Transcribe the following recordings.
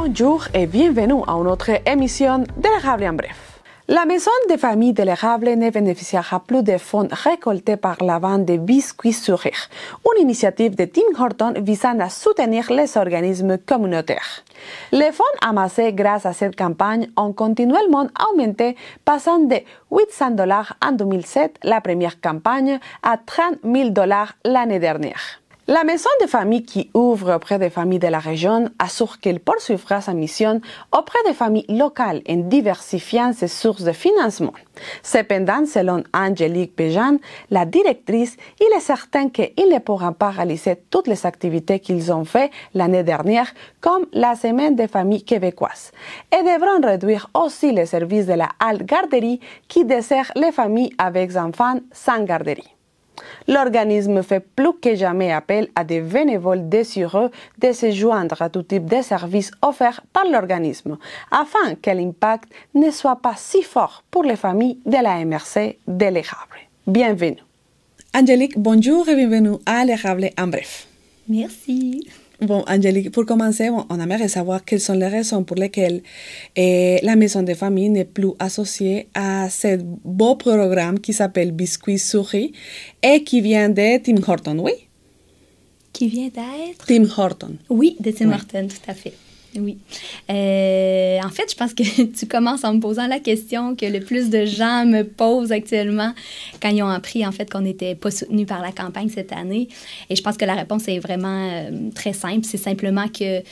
Bonjour et bienvenue à une autre émission de l'Érable en bref. La maison de famille de l'Érable ne bénéficiera plus des fonds récoltés par la vente de biscuits sourires, une initiative de Tim Hortons visant à soutenir les organismes communautaires. Les fonds amassés grâce à cette campagne ont continuellement augmenté, passant de $800 en 2007, la première campagne, à $30 000 l'année dernière. La maison de famille qui ouvre auprès des familles de la région assure qu'elle poursuivra sa mission auprès des familles locales en diversifiant ses sources de financement. Cependant, selon Angélique Béjean, la directrice, il est certain qu'ils ne pourront pas réaliser toutes les activités qu'ils ont faites l'année dernière, comme la Semaine des familles québécoises, et devront réduire aussi les services de la halte garderie qui dessert les familles avec enfants sans garderie. L'organisme fait plus que jamais appel à des bénévoles désireux de se joindre à tout type de services offerts par l'organisme, afin que l'impact ne soit pas si fort pour les familles de la MRC de l'Érable. Bienvenue. Angélique, bonjour et bienvenue à l'Érable en bref. Merci. Bon, Angélique, pour commencer, on aimerait savoir quelles sont les raisons pour lesquelles la maison de famille n'est plus associée à ce beau programme qui s'appelle Biscuits Souris et qui vient de Tim Hortons, oui? Qui vient d'être? Tim Hortons. Oui, de Tim Hortons, tout à fait. Oui. En fait, je pense que tu commences en me posant la question que le plus de gens me posent actuellement quand ils ont appris, en fait, qu'on n'était pas soutenu par la campagne cette année. Et je pense que la réponse est vraiment très simple. C'est simplement qu'ils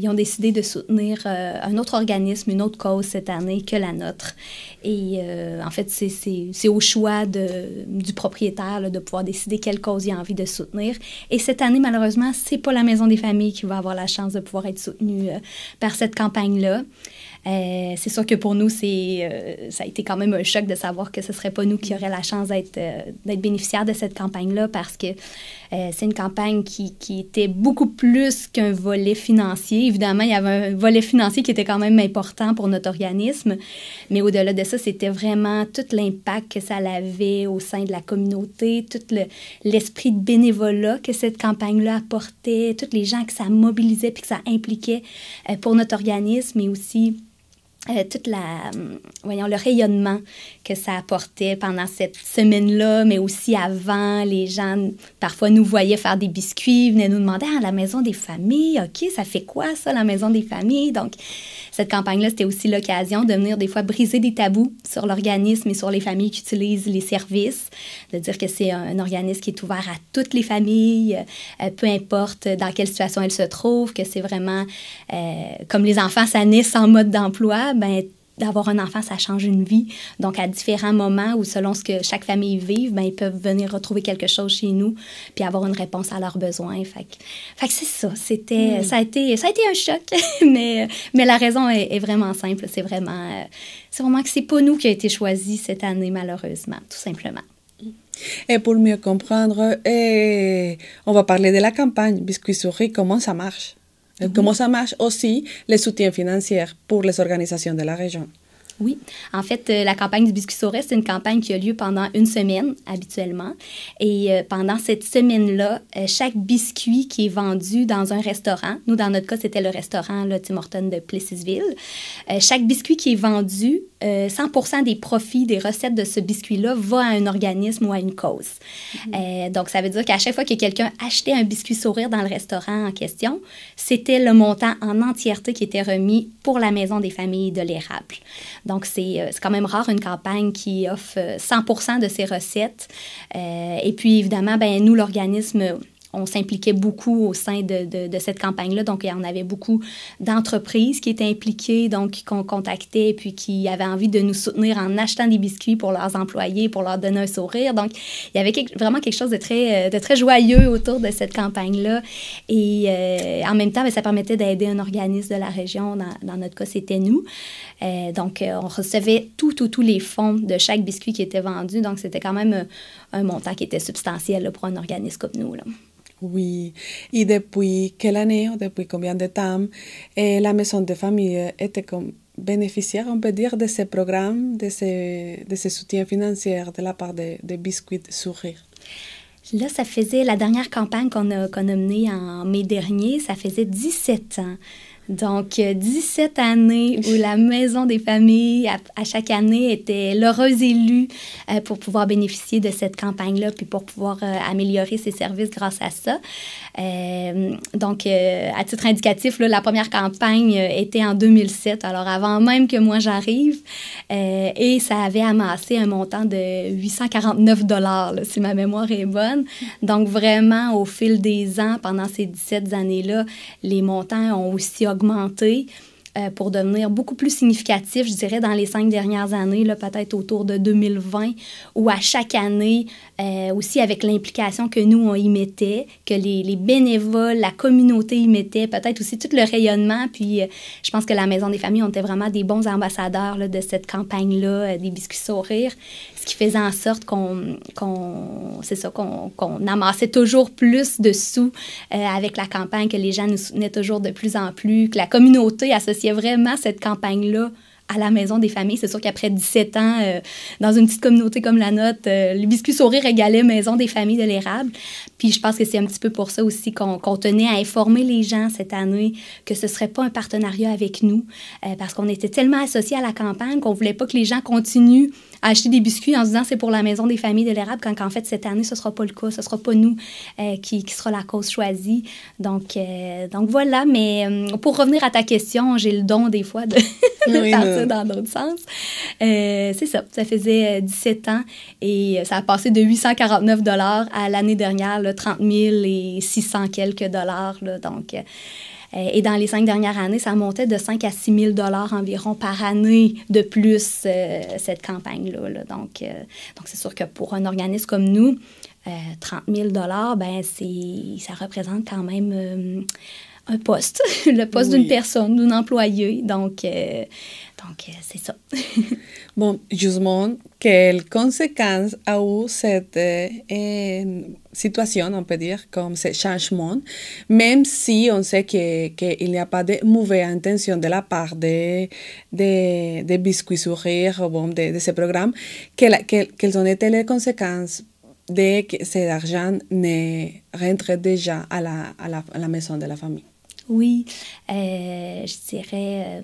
ont décidé de soutenir un autre organisme, une autre cause cette année que la nôtre. Et en fait, c'est au choix du propriétaire là, de pouvoir décider quelle cause il a envie de soutenir. Et cette année, malheureusement, c'est pas la Maison des familles qui va avoir la chance de pouvoir être soutenue par cette campagne-là. C'est sûr que pour nous, ça a été quand même un choc de savoir que ce ne serait pas nous qui aurions la chance d'être bénéficiaires de cette campagne-là parce que c'est une campagne qui était beaucoup plus qu'un volet financier. Évidemment, il y avait un volet financier qui était quand même important pour notre organisme, mais au-delà de ça, c'était vraiment tout l'impact que ça avait au sein de la communauté, tout l'esprit de bénévolat que cette campagne-là apportait, tous les gens que ça mobilisait puis que ça impliquait pour notre organisme, et aussi tout le rayonnement que ça apportait pendant cette semaine-là, mais aussi avant. Les gens, parfois, nous voyaient faire des biscuits, venaient nous demander « Ah, la maison des familles, OK, ça fait quoi ça, la maison des familles? » Donc, cette campagne-là, c'était aussi l'occasion de venir des fois briser des tabous sur l'organisme et sur les familles qui utilisent les services, de dire que c'est un organisme qui est ouvert à toutes les familles, peu importe dans quelle situation elles se trouvent, que c'est vraiment, comme les enfants, ça naît sans mode d'emploi, ben d'avoir un enfant, ça change une vie. Donc, à différents moments ou selon ce que chaque famille vive, ben ils peuvent venir retrouver quelque chose chez nous puis avoir une réponse à leurs besoins. Fait que c'est ça. Ça a été un choc, mais la raison est vraiment simple. C'est vraiment que c'est pas nous qui a été choisi cette année, malheureusement, tout simplement. Et pour mieux comprendre, on va parler de la campagne Biscuits Souris, comment ça marche? Comment ça marche aussi les soutiens financiers pour les organisations de la région? Oui. En fait, la campagne du Biscuit Souris, c'est une campagne qui a lieu pendant une semaine, habituellement. Et pendant cette semaine-là, chaque biscuit qui est vendu dans un restaurant, nous, dans notre cas, c'était le restaurant Tim Hortons de Plessisville, chaque biscuit qui est vendu, 100% des profits, des recettes de ce biscuit-là va à un organisme ou à une cause. Donc, ça veut dire qu'à chaque fois que quelqu'un achetait un biscuit sourire dans le restaurant en question, c'était le montant en entièreté qui était remis pour la Maison des familles de l'Érable. Donc, c'est quand même rare une campagne qui offre 100% de ses recettes. Et puis, évidemment, ben nous, l'organisme, on s'impliquait beaucoup au sein de cette campagne-là. Donc, il y en avait beaucoup d'entreprises qui étaient impliquées, donc qu'on contactait, puis qui avaient envie de nous soutenir en achetant des biscuits pour leurs employés, pour leur donner un sourire. Donc, il y avait vraiment quelque chose de très joyeux autour de cette campagne-là. Et en même temps, bien, ça permettait d'aider un organisme de la région. Dans notre cas, c'était nous. Donc, on recevait tous les fonds de chaque biscuit qui était vendu. Donc, c'était quand même un montant qui était substantiel là, pour un organisme comme nous, là. Oui. Et depuis quelle année ou depuis combien de temps la maison de famille était comme bénéficiaire, on peut dire, de ce programme, de ce soutien financier de la part de Biscuits Sourire? Là, ça faisait la dernière campagne qu'on a menée en mai dernier, ça faisait 17 ans. Donc, 17 années où la Maison des familles, à chaque année, était l'heureuse élue pour pouvoir bénéficier de cette campagne-là, puis pour pouvoir améliorer ses services grâce à ça. Donc, à titre indicatif, là, la première campagne était en 2007, alors avant même que moi j'arrive, et ça avait amassé un montant de 849 $, là, si ma mémoire est bonne. Donc, vraiment, au fil des ans, pendant ces 17 années-là, les montants ont aussi augmenté pour devenir beaucoup plus significatif, je dirais, dans les 5 dernières années, là, peut-être autour de 2020, où à chaque année, aussi avec l'implication que nous, on y mettait, que les bénévoles, la communauté y mettait, peut-être aussi tout le rayonnement. Puis, je pense que la Maison des familles, on était vraiment des bons ambassadeurs là, de cette campagne-là, des biscuits sourires, ce qui faisait en sorte qu'on amassait toujours plus de sous avec la campagne, que les gens nous soutenaient toujours de plus en plus, que la communauté associait vraiment cette campagne-là à la Maison des familles. C'est sûr qu'après 17 ans, dans une petite communauté comme la nôtre, les biscuits sourires égalaient Maison des familles de l'érable. Puis je pense que c'est un petit peu pour ça aussi qu'on tenait à informer les gens cette année que ce ne serait pas un partenariat avec nous, parce qu'on était tellement associés à la campagne qu'on ne voulait pas que les gens continuent à acheter des biscuits en se disant c'est pour la Maison des familles de l'érable, quand en fait cette année, ce ne sera pas le cas, ce ne sera pas nous qui sera la cause choisie. Donc voilà, mais pour revenir à ta question, j'ai le don des fois de partir dans d'autres sens. C'est ça faisait 17 ans et ça a passé de 849 $ à l'année dernière, là, 30 600 quelques dollars. Là, donc, et dans les 5 dernières années, ça montait de 5 à 6 000 $ environ par année de plus, cette campagne-là. Là. Donc, c'est sûr que pour un organisme comme nous, 30 000 $, ben, ça représente quand même un poste, le poste d'une personne, d'un employé. Donc c'est ça. Bon, justement, quelles conséquences a eu cette situation, on peut dire, comme ce changement, même si on sait qu'il n'y a pas de mauvaise intention de la part des biscuits sourires, bon, de ce programme, quelles ont été les conséquences de que cet argent ne rentre déjà à la maison de la famille? Oui, je dirais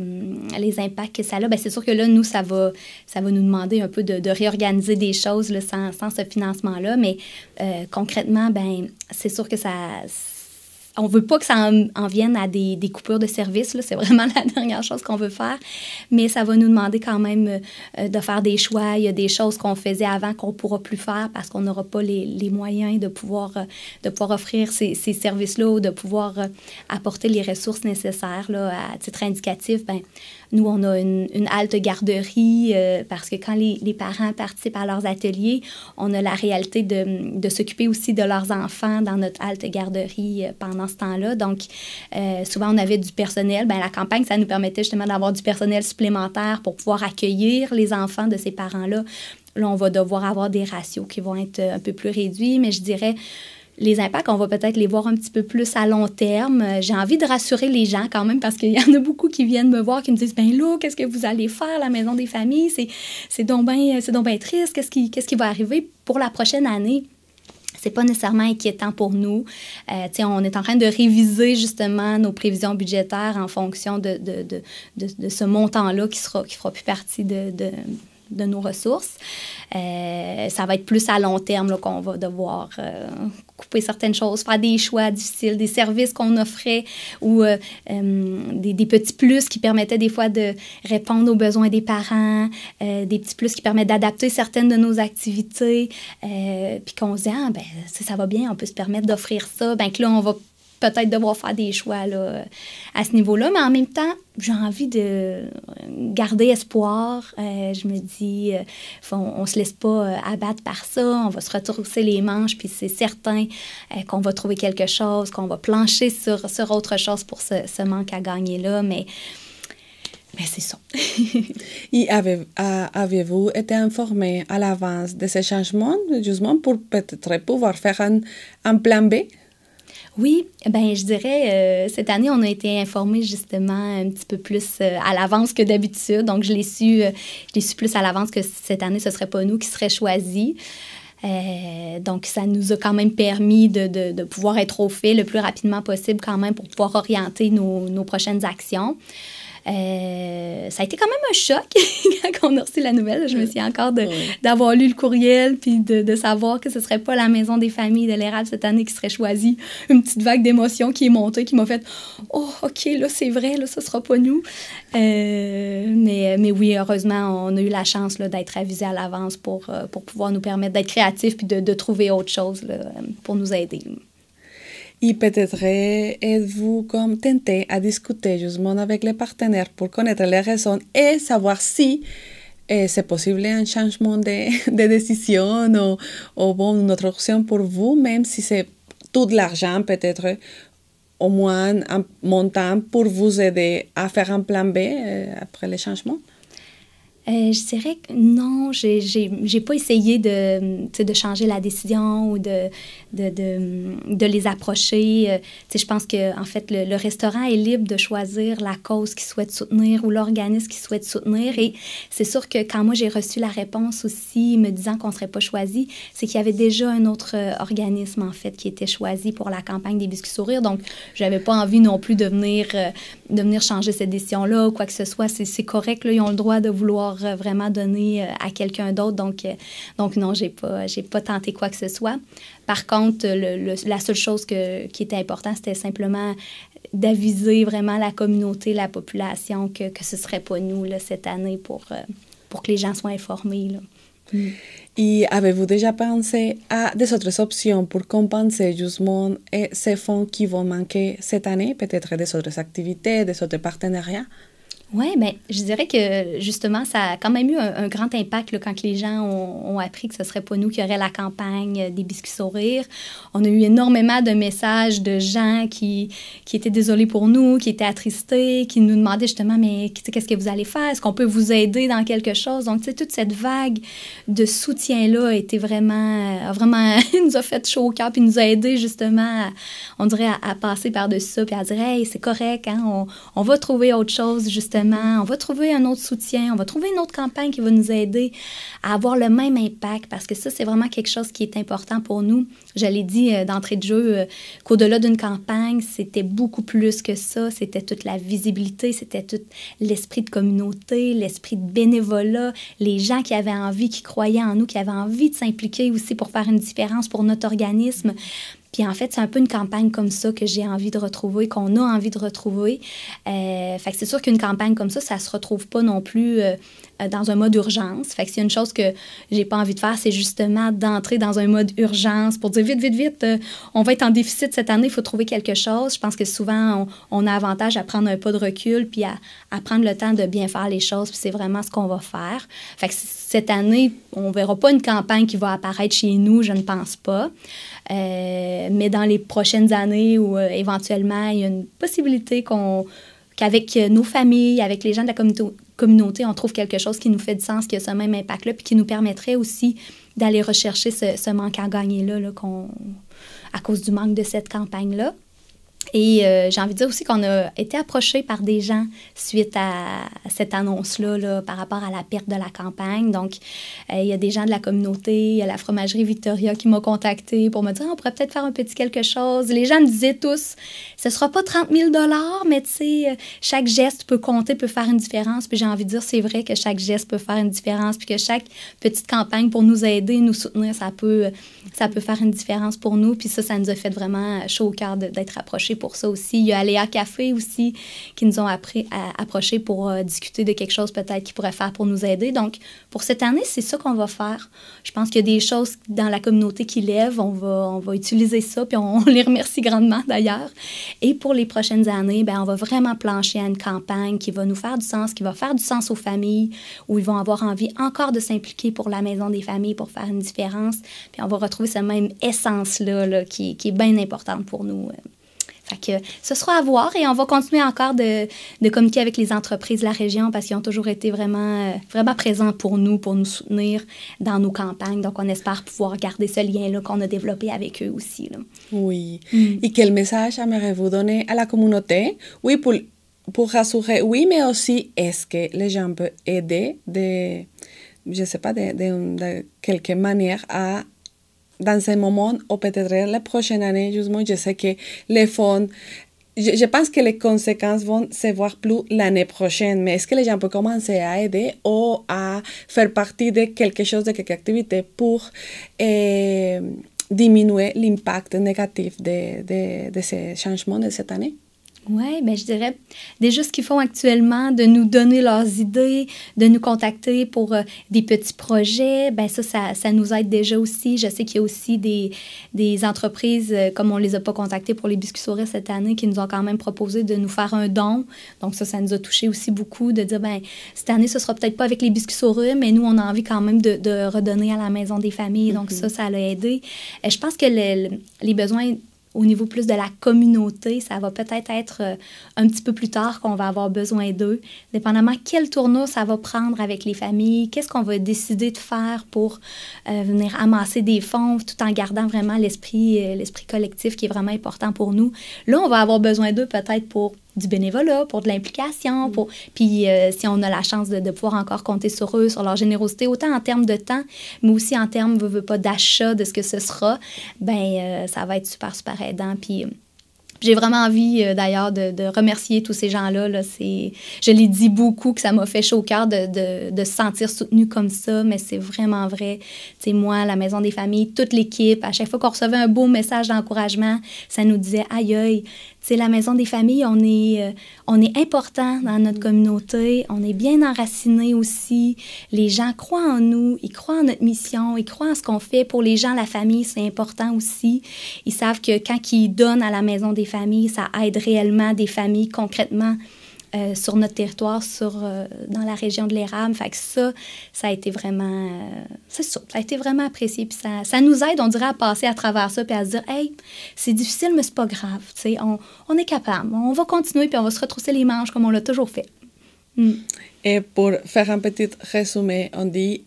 les impacts que ça a. Bien, c'est sûr que là, nous, ça va nous demander un peu de réorganiser des choses là, sans ce financement-là, mais concrètement, ben, c'est sûr que on ne veut pas que ça en vienne à des coupures de service, là, c'est vraiment la dernière chose qu'on veut faire, mais ça va nous demander quand même de faire des choix. Il y a des choses qu'on faisait avant qu'on ne pourra plus faire parce qu'on n'aura pas les moyens de pouvoir offrir ces services-là ou de pouvoir apporter les ressources nécessaires. Là, à titre indicatif, ben, nous, on a une halte garderie parce que quand les parents participent à leurs ateliers, on a la réalité de s'occuper aussi de leurs enfants dans notre halte garderie pendant ce temps-là. Donc, souvent, on avait du personnel. Bien, la campagne, ça nous permettait justement d'avoir du personnel supplémentaire pour pouvoir accueillir les enfants de ces parents-là. Là, on va devoir avoir des ratios qui vont être un peu plus réduits, mais je dirais les impacts, on va peut-être les voir un petit peu plus à long terme. J'ai envie de rassurer les gens quand même parce qu'il y en a beaucoup qui viennent me voir, qui me disent « Ben là, qu'est-ce que vous allez faire, la Maison des familles? C'est donc bien triste. Qu'est-ce qui va arriver pour la prochaine année? » C'est pas nécessairement inquiétant pour nous. On est en train de réviser justement nos prévisions budgétaires en fonction de ce montant-là qui fera plus partie de nos ressources. Ça va être plus à long terme là, qu'on va devoir couper certaines choses, faire des choix difficiles, des services qu'on offrait ou des petits plus qui permettaient des fois de répondre aux besoins des parents, des petits plus qui permettent d'adapter certaines de nos activités, puis qu'on se dit, ben, ça va bien, on peut se permettre d'offrir ça, ben que là, on va peut-être devoir faire des choix là, à ce niveau-là, mais en même temps, j'ai envie de garder espoir. Je me dis, on ne se laisse pas abattre par ça, on va se retrousser les manches, puis c'est certain qu'on va trouver quelque chose, qu'on va plancher sur autre chose pour ce manque à gagner-là, mais c'est ça. Et avez-vous été informé à l'avance de ces changements, justement, pour peut-être pouvoir faire un plan B? Oui, ben je dirais, cette année, on a été informés justement un petit peu plus à l'avance que d'habitude. Donc, je l'ai su plus à l'avance que cette année, ce ne serait pas nous qui seraient choisis. Donc, ça nous a quand même permis de pouvoir être au fait le plus rapidement possible quand même pour pouvoir orienter nos prochaines actions. Ça a été quand même un choc quand on a reçu la nouvelle. Je me souviens encore d'avoir lu le courriel puis de savoir que ce ne serait pas la Maison des familles de l'Érable cette année qui serait choisie. Une petite vague d'émotions qui est montée, qui m'a fait « Oh, OK, là, c'est vrai, là, ça ne sera pas nous. » Mais oui, heureusement, on a eu la chance là, d'être avisés à l'avance pour pouvoir nous permettre d'être créatifs puis de trouver autre chose là, pour nous aider. Et peut-être êtes-vous comme tenté à discuter justement avec les partenaires pour connaître les raisons et savoir si c'est possible un changement de décision ou bon, une autre option pour vous, même si c'est tout l'argent, peut-être au moins un montant pour vous aider à faire un plan B après les changements? Je dirais que non, j'ai pas essayé de changer la décision ou de les approcher. Je pense que en fait le restaurant est libre de choisir la cause qu'il souhaite soutenir ou l'organisme qu'il souhaite soutenir. Et c'est sûr que quand moi j'ai reçu la réponse aussi me disant qu'on serait pas choisi, c'est qu'il y avait déjà un autre organisme en fait qui était choisi pour la campagne des biscuits sourires. Donc j'avais pas envie non plus de venir changer cette décision-là ou quoi que ce soit. C'est correct, là, ils ont le droit de vouloir vraiment donner à quelqu'un d'autre. Donc non, j'ai pas tenté quoi que ce soit. Par contre, la seule chose qui était importante, c'était simplement d'aviser vraiment la communauté, la population, que ce ne serait pas nous là, cette année pour que les gens soient informés. Là. Et avez-vous déjà pensé à des autres options pour compenser justement ces fonds qui vont manquer cette année? Peut-être des autres activités, des autres partenariats? Oui, bien, je dirais que justement, ça a quand même eu un grand impact là, quand les gens ont appris que ce ne serait pas nous qui aurions la campagne des biscuits sourires. On a eu énormément de messages de gens qui étaient désolés pour nous, qui étaient attristés, qui nous demandaient justement, mais qu'est-ce que vous allez faire? Est-ce qu'on peut vous aider dans quelque chose? Donc, tu sais, toute cette vague de soutien-là a été vraiment nous a fait chaud au cœur, puis nous a aidés justement, on dirait, à passer par-dessus ça, puis à dire, hey, c'est correct, hein, on va trouver autre chose, justement. On va trouver un autre soutien, on va trouver une autre campagne qui va nous aider à avoir le même impact parce que ça, c'est vraiment quelque chose qui est important pour nous. Je l'ai dit d'entrée de jeu qu'au-delà d'une campagne, c'était beaucoup plus que ça. C'était toute la visibilité, c'était tout l'esprit de communauté, l'esprit de bénévolat, les gens qui avaient envie, qui croyaient en nous, qui avaient envie de s'impliquer aussi pour faire une différence pour notre organisme. Puis en fait, c'est un peu une campagne comme ça que j'ai envie de retrouver, qu'on a envie de retrouver. Fait que c'est sûr qu'une campagne comme ça se retrouve pas non plus dans un mode urgence. Fait que c'est une chose que j'ai pas envie de faire, c'est justement d'entrer dans un mode urgence pour dire vite, on va être en déficit cette année, il faut trouver quelque chose. Je pense que souvent, on a avantage à prendre un pas de recul puis à prendre le temps de bien faire les choses, puis c'est vraiment ce qu'on va faire. Fait que cette année, on verra pas une campagne qui va apparaître chez nous, je ne pense pas. Mais dans les prochaines années où éventuellement il y a une possibilité qu'avec nos familles, avec les gens de la communauté, on trouve quelque chose qui nous fait du sens, qui a ce même impact-là, puis qui nous permettrait aussi d'aller rechercher ce manque à gagner-là à cause du manque de cette campagne-là. Et j'ai envie de dire aussi qu'on a été approchés par des gens suite à cette annonce-là là, par rapport à la perte de la campagne. Donc, il y a des gens de la communauté, il y a la fromagerie Victoria qui m'a contactée pour me dire on pourrait peut-être faire un petit quelque chose. Les gens me disaient tous ce ne sera pas 30 000 $, mais tu sais, chaque geste peut compter, peut faire une différence. Puis j'ai envie de dire c'est vrai que chaque geste peut faire une différence, puis que chaque petite campagne pour nous aider, nous soutenir, ça peut faire une différence pour nous. Puis ça nous a fait vraiment chaud au cœur d'être approchés pour ça aussi. Il y a Aléa Café aussi qui nous ont approchés pour discuter de quelque chose peut-être qu'ils pourraient faire pour nous aider. Donc, pour cette année, c'est ça qu'on va faire. Je pense qu'il y a des choses dans la communauté qui lèvent. On va utiliser ça, puis on les remercie grandement d'ailleurs. Et pour les prochaines années, on va vraiment plancher à une campagne qui va nous faire du sens, qui va faire du sens aux familles, où ils vont avoir envie encore de s'impliquer pour la Maison des familles, pour faire une différence. Puis on va retrouver cette même essence-là là, qui est bien importante pour nous. Fait que ce sera à voir et on va continuer encore de communiquer avec les entreprises de la région parce qu'ils ont toujours été vraiment présents pour nous soutenir dans nos campagnes. Donc, on espère pouvoir garder ce lien-là qu'on a développé avec eux aussi. Là. Oui. Et quel message aimeriez-vous donner à la communauté? Oui, pour rassurer, oui, mais aussi, est-ce que les gens peuvent aider je ne sais pas, de quelque manière à dans ce moment ou peut-être la prochaine année, justement, je sais que les fonds, je pense que les conséquences vont se voir plus l'année prochaine, mais est-ce que les gens peuvent commencer à aider ou à faire partie de quelque chose, de quelque activité pour diminuer l'impact négatif de ces changements de cette année? Oui, bien, je dirais déjà ce qu'ils font actuellement, de nous donner leurs idées, de nous contacter pour des petits projets, bien ça nous aide déjà aussi. Je sais qu'il y a aussi des entreprises, comme on ne les a pas contactées pour les biscuits souris cette année, qui nous ont quand même proposé de nous faire un don. Donc ça nous a touché aussi beaucoup, de dire, bien, cette année, ce ne sera peut-être pas avec les biscuits souris, mais nous, on a envie quand même de redonner à la Maison des familles. Donc ça l'a aidé. Je pense que les besoins au niveau plus de la communauté, ça va peut-être être un petit peu plus tard qu'on va avoir besoin d'eux, dépendamment quel tournoi ça va prendre avec les familles, qu'est-ce qu'on va décider de faire pour venir amasser des fonds tout en gardant vraiment l'esprit collectif qui est vraiment important pour nous. Là, on va avoir besoin d'eux peut-être pour du bénévolat, pour de l'implication, puis si on a la chance de pouvoir encore compter sur eux, sur leur générosité, autant en termes de temps, mais aussi en termes, pas d'achat de ce que ce sera, bien, ça va être super, super aidant. Puis j'ai vraiment envie, d'ailleurs, de remercier tous ces gens-là. Là. Je l'ai dit beaucoup, que ça m'a fait chaud au cœur de se sentir soutenue comme ça, mais c'est vraiment vrai. Tu sais, moi, la Maison des familles, toute l'équipe, à chaque fois qu'on recevait un beau message d'encouragement, ça nous disait « Aïe, aïe ». Tu sais, la Maison des familles, on est important dans notre communauté, on est bien enracinés aussi. Les gens croient en nous, ils croient en notre mission, ils croient en ce qu'on fait. Pour les gens, la famille, c'est important aussi. Ils savent que quand ils donnent à la Maison des familles, ça aide réellement des familles concrètement sur notre territoire, dans la région de l'Érable. Fait que ça a été vraiment... c'est ça a été vraiment apprécié. Puis ça nous aide, on dirait, à passer à travers ça puis à se dire « Hey, c'est difficile, mais c'est pas grave. » Tu sais, on est capable. On va continuer puis on va se retrousser les manches comme on l'a toujours fait. Et pour faire un petit résumé, on dit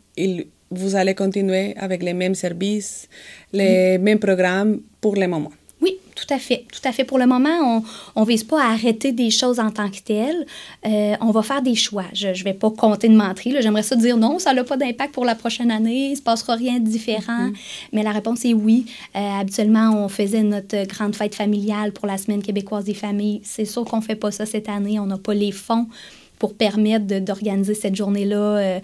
vous allez continuer avec les mêmes services, les mêmes programmes pour le moment. Oui, tout à fait. Tout à fait. Pour le moment, on ne vise pas à arrêter des choses en tant que telles. On va faire des choix. Je ne vais pas compter de mentir. Là. J'aimerais ça dire non, ça n'a pas d'impact pour la prochaine année, il ne se passera rien de différent. Mais la réponse est oui. Habituellement, on faisait notre grande fête familiale pour la Semaine québécoise des familles. C'est sûr qu'on ne fait pas ça cette année. On n'a pas les fonds pour permettre d'organiser cette journée-là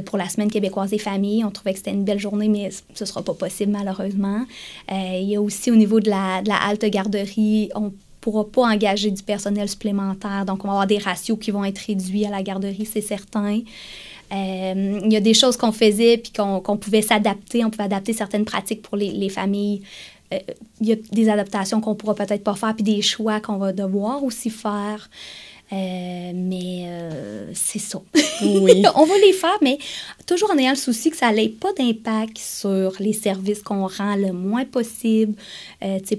pour la Semaine québécoise des familles. On trouvait que c'était une belle journée, mais ce ne sera pas possible, malheureusement. Il y a aussi, au niveau de la halte garderie, on ne pourra pas engager du personnel supplémentaire. Donc, on va avoir des ratios qui vont être réduits à la garderie, c'est certain. Il y a des choses qu'on faisait puis qu'on pouvait s'adapter. On pouvait adapter certaines pratiques pour les familles. Il y a des adaptations qu'on ne pourra peut-être pas faire puis des choix qu'on va devoir aussi faire. Mais c'est ça. Oui. On va les faire, mais toujours en ayant le souci que ça n'ait pas d'impact sur les services qu'on rend le moins possible,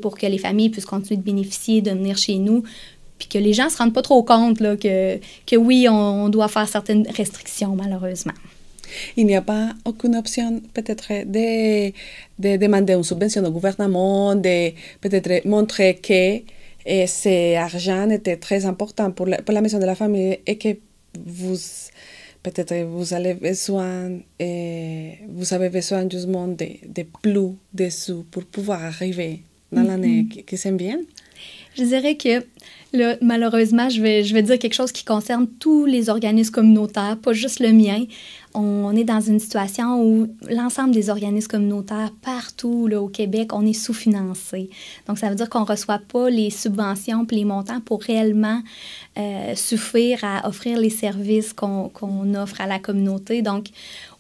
pour que les familles puissent continuer de bénéficier, de venir chez nous, puis que les gens ne se rendent pas trop compte là, que oui, on doit faire certaines restrictions, malheureusement. Il n'y a pas aucune option, peut-être, de demander une subvention au gouvernement, de peut-être montrer que cet argent était très important pour la maison de la famille et que peut-être vous avez besoin justement de plus de sous pour pouvoir arriver dans l'année qui s'en vient? Je dirais que, là, malheureusement, je vais dire quelque chose qui concerne tous les organismes communautaires, pas juste le mien. On est dans une situation où l'ensemble des organismes communautaires, partout là, au Québec, on est sous-financé. Donc, ça veut dire qu'on ne reçoit pas les subventions et les montants pour réellement suffire à offrir les services qu'on offre à la communauté. Donc,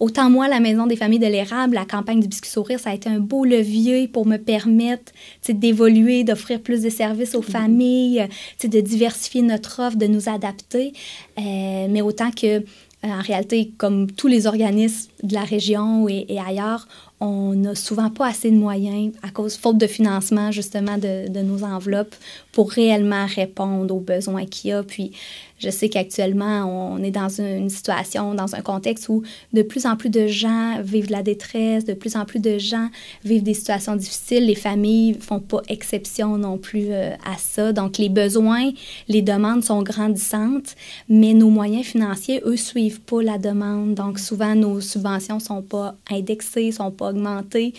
autant moi, la Maison des familles de l'Érable, la campagne du Biscuit Sourire, ça a été un beau levier pour me permettre d'évoluer, d'offrir plus de services aux familles, de diversifier notre offre, de nous adapter. Mais autant que en réalité, comme tous les organismes de la région et ailleurs, on n'a souvent pas assez de moyens à cause faute de financement, justement, de nos enveloppes pour réellement répondre aux besoins qu'il y a. Puis, je sais qu'actuellement, on est dans une situation, dans un contexte où de plus en plus de gens vivent de la détresse, de plus en plus de gens vivent des situations difficiles. Les familles ne font pas exception non plus à ça. Donc, les besoins, les demandes sont grandissantes, mais nos moyens financiers, eux, ne suivent pas la demande. Donc, souvent, nos subventions ne sont pas indexées, ne sont pas augmentées.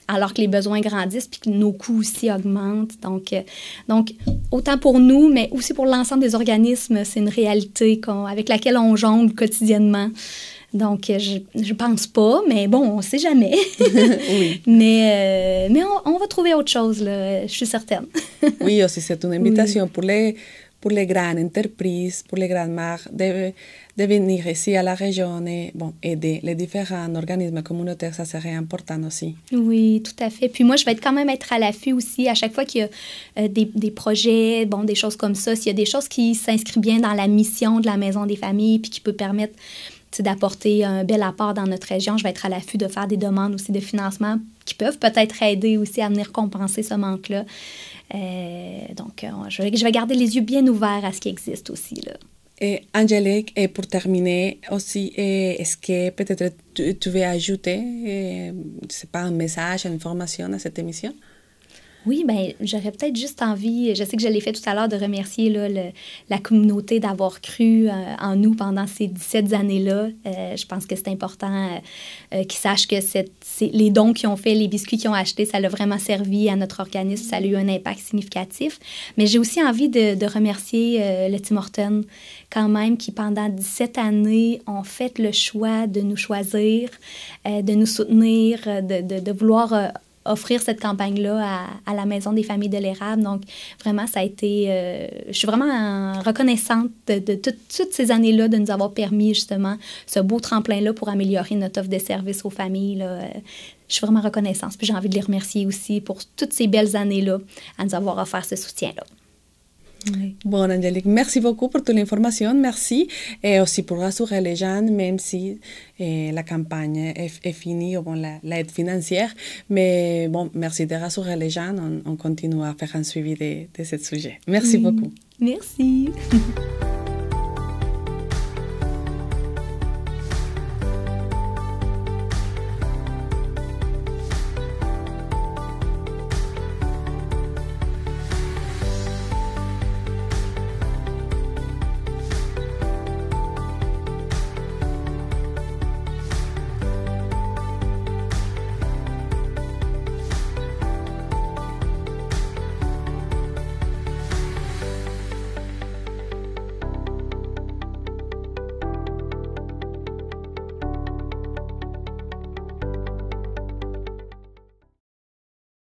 alors que les besoins grandissent puis que nos coûts aussi augmentent. Donc autant pour nous, mais aussi pour l'ensemble des organismes, c'est une réalité avec laquelle on jongle quotidiennement. Donc, je pense pas, mais bon, on sait jamais. Oui. mais on va trouver autre chose, là, je suis certaine. Oui, aussi c'est une invitation pour les grandes entreprises, pour les grandes marques, de venir ici à la région et aider les différents organismes communautaires, ça serait important aussi. Oui, tout à fait. Puis moi, je vais quand même être à l'affût aussi à chaque fois qu'il y a des projets, des choses comme ça, s'il y a des choses qui s'inscrivent bien dans la mission de la Maison des familles puis qui peut permettre d'apporter un bel apport dans notre région, je vais être à l'affût de faire des demandes aussi de financement qui peuvent peut-être aider aussi à venir compenser ce manque-là. Donc, je vais garder les yeux bien ouverts à ce qui existe aussi, là. Et Angélique, et pour terminer aussi, est-ce que peut-être tu veux ajouter, je sais pas, un message, une information à cette émission? Oui, bien, j'aurais peut-être juste envie, je sais que je l'ai fait tout à l'heure, de remercier là, la communauté d'avoir cru en nous pendant ces 17 années-là. Je pense que c'est important qu'ils sachent que les dons qu'ils ont fait, les biscuits qu'ils ont achetés, ça l'a vraiment servi à notre organisme, ça a eu un impact significatif. Mais j'ai aussi envie de remercier le Tim Hortons, quand même, qui pendant 17 années ont fait le choix de nous choisir, de nous soutenir, de vouloir offrir cette campagne-là à la Maison des familles de l'érable. Donc, vraiment, ça a été... je suis vraiment reconnaissante de toutes ces années-là de nous avoir permis, justement, ce beau tremplin-là pour améliorer notre offre de services aux familles, là. Je suis vraiment reconnaissante. Puis j'ai envie de les remercier aussi pour toutes ces belles années-là à nous avoir offert ce soutien-là. Oui. Bon, Angélique, merci beaucoup pour toute l'information. Merci. Et aussi pour rassurer les gens, même si la campagne est finie, ou l'aide financière. Mais bon, merci de rassurer les gens. On continue à faire un suivi de ce sujet. Merci beaucoup. Merci.